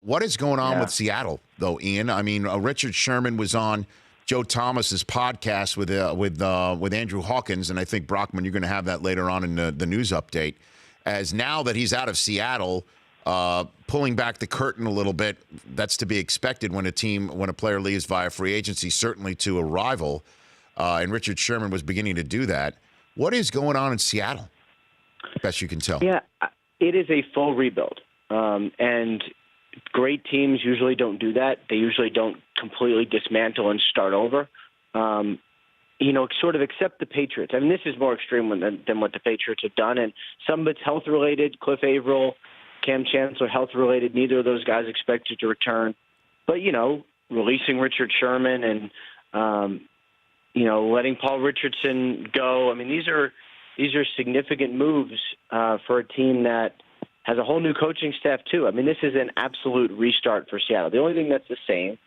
What is going on Yeah. with Seattle, though, Ian? I mean, Richard Sherman was on Joe Thomas's podcast with Andrew Hawkins, and I think, Brockman, you're going to have that later on in the news update. As now that he's out of Seattle, pulling back the curtain a little bit, that's to be expected when a player leaves via free agency, certainly to a rival. And Richard Sherman was beginning to do that. What is going on in Seattle, best you can tell? Yeah, it is a full rebuild. And great teams usually don't do that. They usually don't completely dismantle and start over. Sort of except the Patriots. I mean, this is more extreme than what the Patriots have done. And some of it's health-related. Cliff Averill, Cam Chancellor, health-related. Neither of those guys expected to return. But, releasing Richard Sherman and, letting Paul Richardson go. I mean, these are significant moves for a team that has a whole new coaching staff, too. I mean, this is an absolute restart for Seattle. The only thing that's the same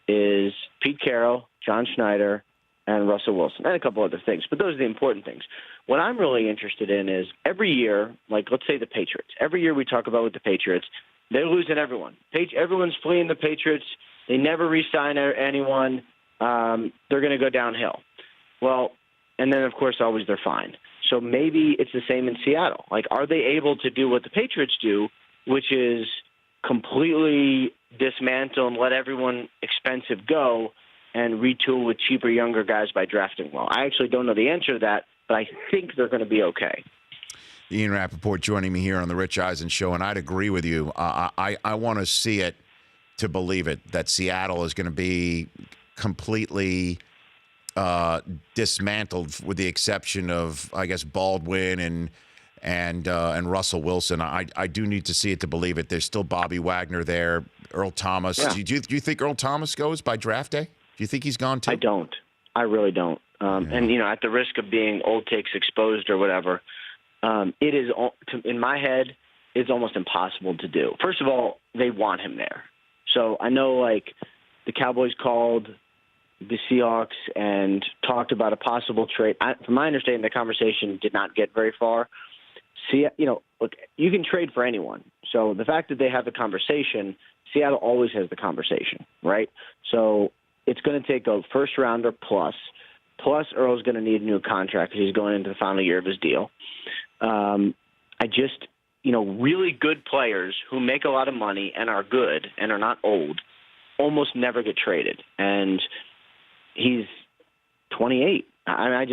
is Pete Carroll, John Schneider, and Russell Wilson, and a couple other things. But those are the important things. What I'm really interested in is every year, like let's say the Patriots, every year we talk about with the Patriots, they're losing everyone. Everyone's fleeing the Patriots. They never re-sign anyone. They're going to go downhill. Well, and then, of course, always they're fine. So maybe it's the same in Seattle. Like, are they able to do what the Patriots do, which is completely dismantle and let everyone expensive go and retool with cheaper, younger guys by drafting well? I actually don't know the answer to that, but I think they're going to be okay. Ian Rapoport joining me here on the Rich Eisen Show, and I'd agree with you. I want to see it to believe it, that Seattle is going to be completely dismantled with the exception of, I guess, Baldwin and Russell Wilson. I do need to see it to believe it. There's still Bobby Wagner there, Earl Thomas. Yeah. Do you think Earl Thomas goes by draft day? Do you think he's gone too? I don't. I really don't. And, at the risk of being old takes exposed or whatever, it is, in my head, it's almost impossible to do. First of all, they want him there. So I know, the Cowboys called the Seahawks and talked about a possible trade. From my understanding, the conversation did not get very far. Look, you can trade for anyone. So the fact that they have the conversation, Seattle always has the conversation, right? So it's going to take a first-rounder plus. Plus, Earl's going to need a new contract because he's going into the final year of his deal. Really good players who make a lot of money and are good and are not old almost never get traded. And he's 28. I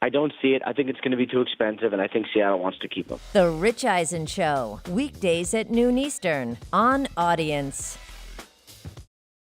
don't see it. I think it's going to be too expensive, and I think Seattle wants to keep him. The Rich Eisen Show, weekdays at noon Eastern on Audience.